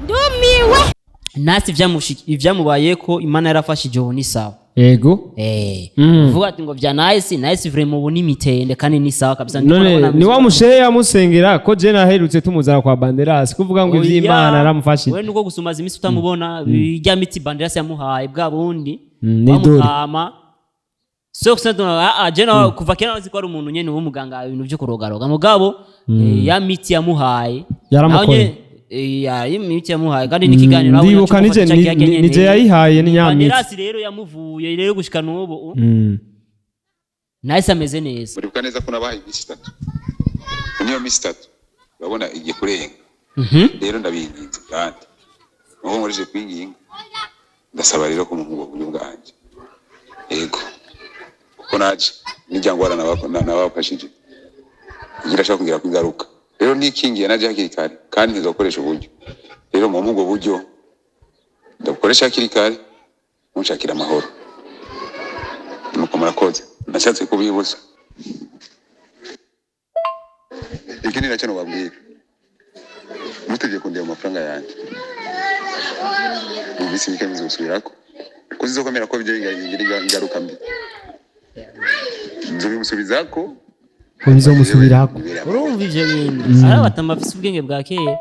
ndumiwe nasi ivyamubaye ko Imana yarafashije ubu ni sawa yego vuga ati ngo vya nice vraiment ubu ni mitende kandi ni sawa kabisa none ni wa mushehe yamusengera ko je naherutse tumuzana kwa Banderas kuvuga ngo ivy'Imana aramufashije we nuko gusumaza imisi utamubona bijya miti Banderas yamuhaye bwa bundi bamukama so kusenda jena kuva kera azi ko ari umuntu nyene w'umuganga ibintu byo kurogaroga mugabo ya miti yamuhaye yaramukoye ya imiti yamuhaye kandi nikiganiro abo ndibuka nije yayihaye ni nyamiti Banderas rero yamuvuye rero gushika n'ubu nice ameze neza buribuka neza ko nabahaye imisi 3 niyo misi 3 babona igiye kurenga rero ndabinginze kandi ubu murije kwinginga ndasaba rero ko mu buryo bwanje yego ko naje nijyango nabafashije ngirashaka kugira kwigaruka rero nikingiye naje hakiri kare kandi ntizokoresha uburyo rero mu mugo buryo ndakoresha hakiri kare munshakira amahoro nuko murakoze nashatse kubibuza ikindi nacyo nobabwira mutegeye kundeba amafaranga yanjye mu bisi bike bizosubirako ko zizokomera ko bijye ingaruka mbi nzobimusubizako bizomusubirako urumva ivyo bintu arabatama afise ubwenge bwa kera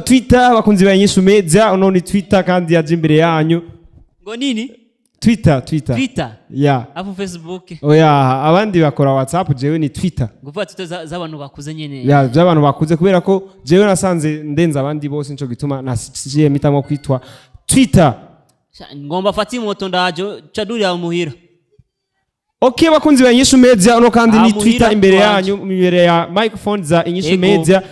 Twitter bakunzi ba INYISHU media unoni Twitter kandi yaje imbere yanyu ngo nini Twitter yeah afu Facebook oya abandi bakora WhatsApp jewe ni Twitter nguvuga Twitter z'abantu bakuze nyene ya by'abantu bakuze kubera ko jewe nasanze ndenza abandi bose nico gituma nasiye mitamwo kwitwa Twitter ngomba fati moto ndajo cadurira muhira Okay bakunzi ba INYISHU media uno kandi ni Twitter imbere yanyu imbere ya microphone za INYISHU media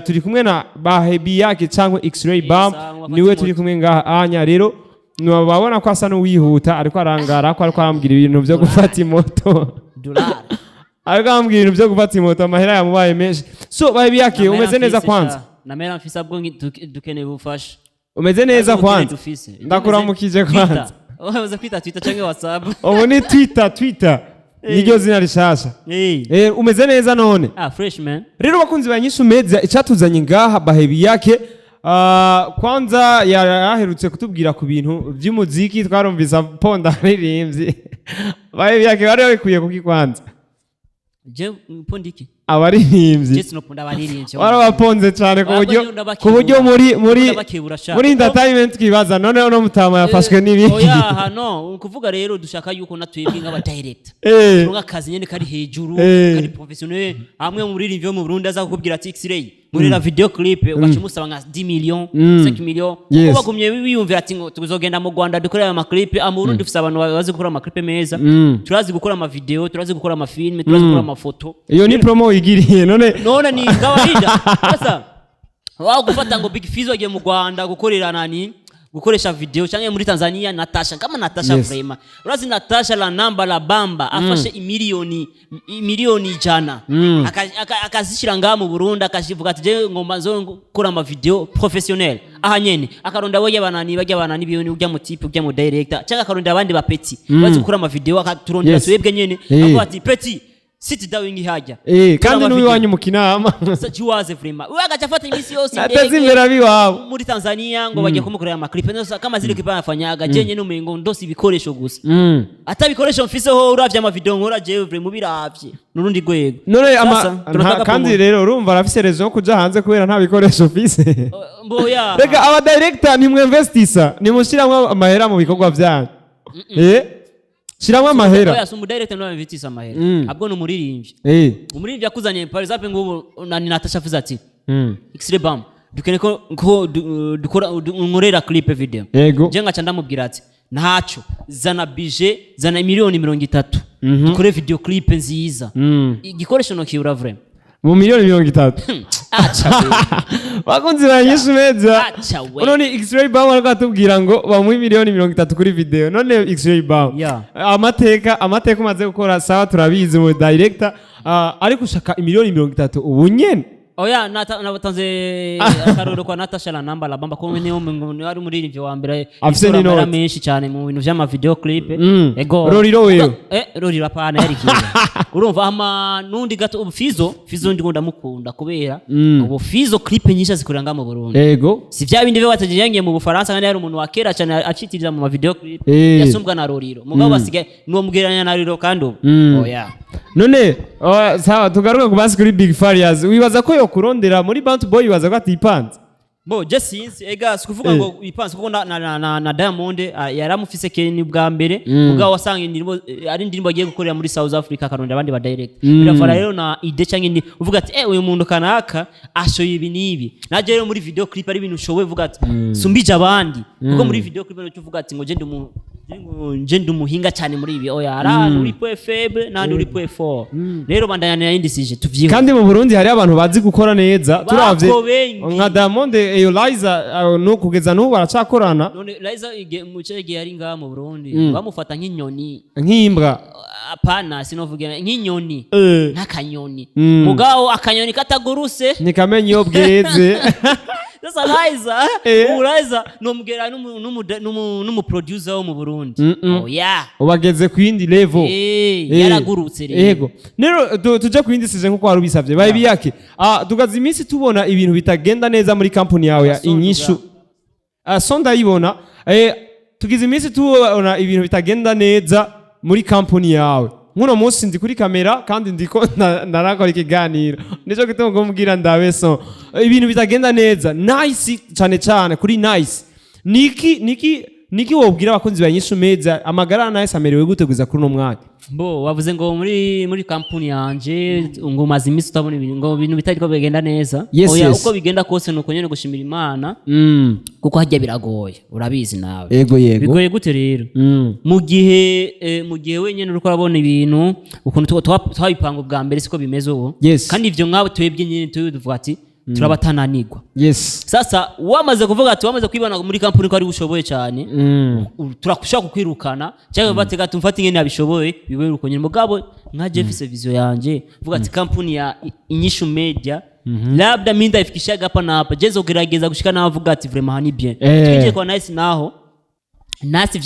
turi kumwe na Bahebiyake cyangwa X-ray bomb niwe turi kumwe ngaha anya rero babona ko asa n'uwihuta ariko arangara ko ariko arambwira ibintu byo gufata imoto dollar ariko arambwira ibintu byo gufata imoto amahera yamubaye menshi so Bahebiyake umeze neza kwanza na mera mfisa abwo dukeneye ubufasha umeze neza kwanza ndakuramukije kwanza waza kwita Twitter cyangwa WhatsApp ubu ni Twitter niryo zina rishasha umeze neza none fresh man rero bakunzi ba INYISHU media icatuzanye ngaha Bahebiyake kwanza yaraherutse kutubwira ku bintu by'umuziki twarumvisa ponda ririmbye Bahebiyake bari babikuye kuki kwanza je pondiki abaririmbye je sinopunda abaririmbye warabaponze cyane ku buryo muri entertainment kibaza none no mutama yafashwe n'ibiki oya no kuvuga rero dushaka yuko natwebwe nk'aba director tunga akazi nyene kari hejuru kari professionnel amwe mu ririmbye mu Burundi aza kukubwira ati X-ray muri la video clip ugacimusaba nka 10 millions 5 millions uko bagumye biyumvira ati ngo tuzogenda mu Rwanda dukorera ama clip mu Burundi dufise abantu bazi gukora ama clip meza turazi gukora ama video turazi gukora ama film turazi gukora ama photo iyo ni promo igiriye none ni kawaida sasa wao gufata ngo Big Fizzo agiye mu Rwanda gukorera nani gukoresha video cyangwa muri Tanzania Natasha kama Natasha Vrema urazi Natasha la namba la bamba afashe imiliyoni jana akazishira ngaha mu Burundi akashivuga ati je ngomba zo gukora ama video professionnel aha nyene akaronda boye banani biyoni ujya mu type ujya mu director cyangwa akaronda abandi ba petit bazi gukora ama video akaturondera twebwe nyene avuga ati petit sit down ngihajya kandi n'uwi wanyu mukinama sajiwaze vrema we agachafata imisi yose atazimera biwabo muri Tanzania ngo bagiye kumukorera ama clip neza kama zile clip yafanyaga jenye n'umengo ndosi ibikoresho gusa atabikoresho mfise ho uravye ama video nkora je vrema biravye nurundi gwego none kandi rero urumva arafise rezo kuja hanze kubera nta bikoresho fise mboya rega aba director ni mwinvestisa ni mushiramwe amahera mu bikorwa byanyu shiramwe amahera oya sumu director no investisa amahera abwo no muririmbye umuririmbye yakuzanye par exemple ngubu nani Natasha Fiza ati X-ray bomb dukene ko dukora nkorera clip video je ngaca ndamubwira ati ntaco zana budget zana miliyoni 30 dukore video clip nziza igikoresho no kiura vraiment mu miliyoni 30 acha bakunzi ba INYISHU media none X-ray bomb arakatubwira ngo bamuha miliyoni 30 kuri video none X-ray bomb amateka umaze gukora sawa turabizi mu director ariko ushaka miliyoni 30 ubu nyene oya nabatanze akaroro kwa Natasha la namba la bamba ko niyo ari muri ivyo wa mbere afise ni no menshi cyane mu bintu vy'ama video clip ego roriro wewe roriro apana yari kiza urumva ama nundi gato fizo ndi ndamukunda kubera ubu fizo clip nyinshi zikoranga mu Burundi ego si vya bindi batagiye mu Bufaransa kandi yari umuntu wa kera cyane acitiriza mu video clip yasumbwa na roriro mugabo basigaye nuwo mugeranya na roriro kandi oya none sawa tugaruka kubasi kuri Big Farious wibaza ko yo kurondera muri Bantu Boy wibaza ko atipanze bo just since ega sikuvuga ngo ipanze kuko na Diamond yaramufise Kenya bwa mbere mugabo wasanga indirimbo ari indirimbo agiye gukorera muri South Africa akarondera abandi ba direct birafara rero na ide cyangwa indi uvuga ati uyu muntu kanaka ashoye ibi nibi naje rero muri video clip ari ibintu ushoboye uvuga ati sumbije abandi kuko muri video clip rero uvuga ati ngo je ndumuhinga cyane muri ibi oya arana uri po faible nandi uri po fort rero bandanya yindisije tuvyiho kandi mu Burundi hari abantu bazi gukora neza turavye nka Diamond eyo Liza no kugeza n'ubu baracakorana none Liza mucege yari ngaha mu Burundi bamufata nk'inyoni nk'imbwa apana sinovuga nk'inyoni n'akanyoni mugabo akanyoni kataguruse nikamenye iyo bweze sasa Liza nomugera n'umu producer wo mu Burundi oya ubageze ku yindi level yaragurutse rero yego nero tuje ku yindi sije nkuko warubisavye bahebiyake tugaza iminsi tubona ibintu bitagenda neza muri company yawe ya inyishu sonda yibona tugize iminsi tubona ibintu bitagenda neza muri company yawe nkuno munsi ndi kuri kamera kandi ndiko narakora ikiganiro nico gituma ngombwira ndabe so ibintu bitagenda neza nice cyane kuri nice niki wobwira abakunzi ba Inyishu Media amagara nice amerewe gute guza kuri no mwaka bo wavuze ngo muri company yanje ngo maze iminsi utabona ibintu ngo ibintu bitariko bigenda neza oya uko bigenda kose nuko nyene gushimira Imana kuko hajya biragoye urabizi nawe yego bigoye gute rero mu gihe wenyene uriko urabona ibintu ukuntu twabipanga bwa mbere siko bimeze ubu kandi ivyo mwabo twebye nyene tuvuga ati turabatananirwa sasa wamaze kuvuga ati wamaze kwibana muri company ko ari ushoboye cyane turakushaka kukwirukana cyangwa batega tumfata ingene abishoboye biberuko nyine mugabo nka Jeffise vision yanje vuga ati company ya Inyishu Media labda minda ifikisha hapa na hapa jezo gerageza gushika na avuga ati vraiment hani bien twije kwa nice naho nasi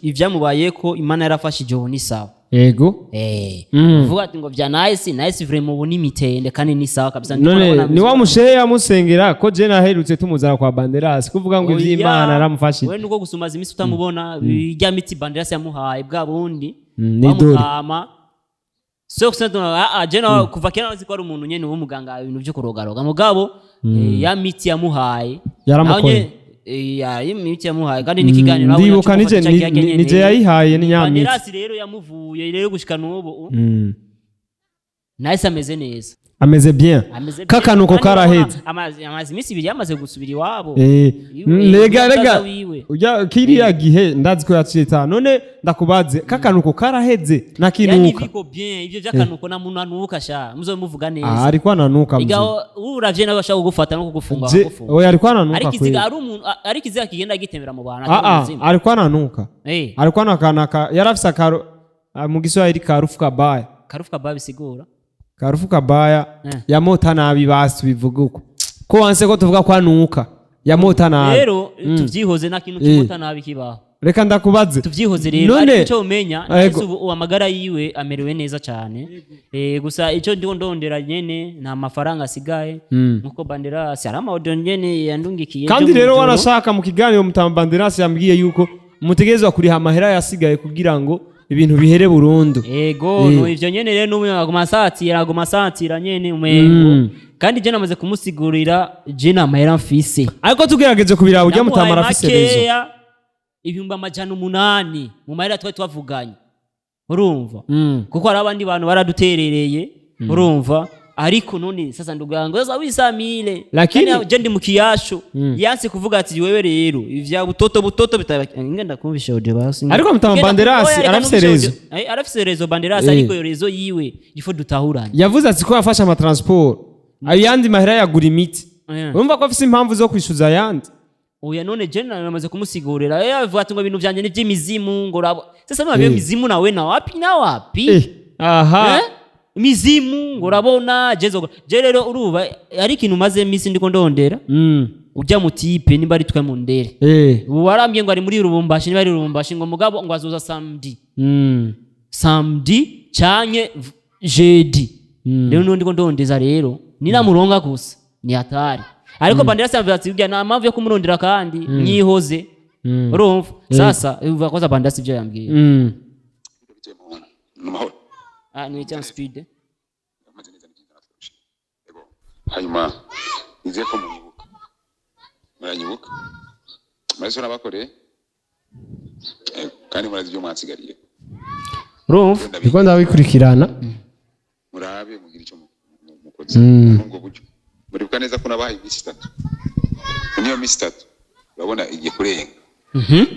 ivyamubayeko Imana yarafashije ho ni sawa yego vuga ati ngo vya nice vraiment ubu ni mitende kandi ni sawa kabisa none ni wa mushehe yamusengera ko je naherutse tumuzana kwa Banderas kuvuga ngo ivy'Imana aramufashije we nuko gusumaza imisi utamubona bijya miti Banderas yamuhaye bwa bundi bamukama so kusentona je na kuva kera nazi ko ari umuntu nyene w'umuganga ibintu byo kurogaroga mugabo ya miti yamuhaye yaramukoye imiti yamuhaye kandi nikiganiro nabo ndibuka nije yayihaye ni nyamiti Banderas rero yamuvuye rero gushika n'ubu nice ameze neza ameze bien kakanuko karaheze amazi imisi ibiri yamaze gusubira iwabo lega ujya kiriya gihe ndazi ko yacita none ndakubaze kakanuko karaheze nakinuka yani biko bien ivyo vyakanuko na muntu anuka sha muzo muvuga neza ariko ananuka muzima iga uravye nabashaka kugufata no kugufunga oya ariko ananuka ariko iziga ari umuntu ariko iziga kigenda gitembera mu bantu muzima ariko ananuka ariko anakanaka yarafise akaro mu Giswahili karufuka baya bisigura karufuka baya yamota nabi basi bivuga uko ko wanse ko tuvuga kwa nuka yamota nabi rero tuvyihoze na kintu kimota nabi kibaho reka ndakubaze tuvyihoze rero ariko cyo umenya nese ubu amagara yiwe amerewe neza cyane gusa ico ndiko ndondera nyene nta mafaranga asigaye nkuko Banderas arama audio nyene yandungikiye kandi rero wanashaka mu kiganiro mutamba Banderas yambwiye yuko mutegezwa kuri hamahera yasigaye kugira ngo ibintu bihere burundu ego no ivyo nyene rero n'umwe aguma nyene umengo kandi je namaze kumusigurira je namahera mfise ariko tugerageje kubira ujya mutamara afise rezo ibihumbi 800 mu mahera twavuganye urumva kuko hari abandi bantu baraduterereye urumva ariko none sasa nduganga za wisamile lakini je ndi mukiyasho yanse kuvuga ati wewe rero ivya butoto ngenda kumvisha ode basi ariko mutamba Banderas arafise rezo Banderas ariko yo rezo yiwe ifo dutahuranye yavuze ati ko yafasha ama transport ayandi mahera yagura imiti urumva ko afise impamvu zo kwishuza yandi oya none je namaze kumusigurira yavuga ati ngo ibintu vyanje ni vy'imizimu ngo rabo sasa no mizimu nawe na wapi aha imizimu ngo urabona je rero uruba ari ikintu maze misi ndiko ndondera ujya mu tipe nimba ari twe mu ndere ubu warambye ngo ari muri Rubumbashi niba ari Rubumbashi ngo mugabo ngo azoza samedi cyanye jeudi rero nundi ko ndondeza rero ninamuronga gusa ni hatari ariko Banderas yamvira ati bya na mpamvu yo kumurondera kandi nyihoze urumva sasa uva koza Banderas ibyo yambwiye ni cyane speed hanyuma nize ko muranyubuka murazo nabakoreye kandi murazi ibyo mwansigariye urumva ndiko ndabikurikirana murabe mugira icyo mukoze ngo buryo muribuka neza ko nabahaye iminsi 3 niyo minsi 3 urabona igiye kurenga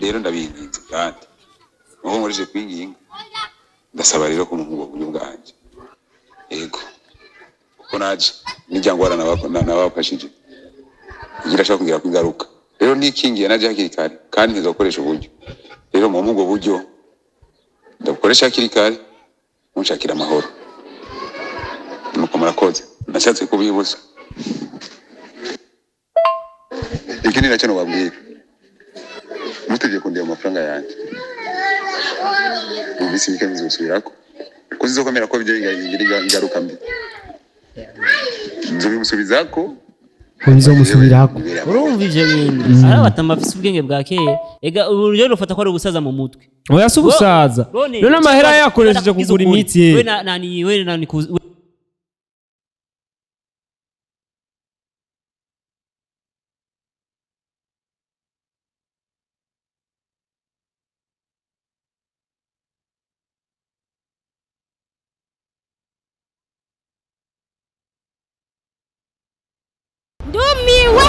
rero ndabinginze kandi aho murije kwinginga ndasaba rero ko mu buryo bwanje yego ko naje nijyangwara nabafashije ngira shaka kugira kwigaruka rero nikingiye naje hakiri kare kandi ntizokoresha uburyo rero mu ubwo buryo ndakoresha hakiri kare munshakira amahoro nuko murakoze nashatse kubibuza ikindi nacyo nababwira mutegeye kundeba amafaranga yanjye ubisi bike bizosubirako ko zizokomera ko byo ingaruka mbi nzobimusubizako nzomusubirako urumva ivyo bintu arabatama afise ubwenge bwa kera ega uburyo rufata ko ari ubusaza mu mutwe oya si ubusaza none amahera yakoresheje kugura imiti we nani Ndumiwe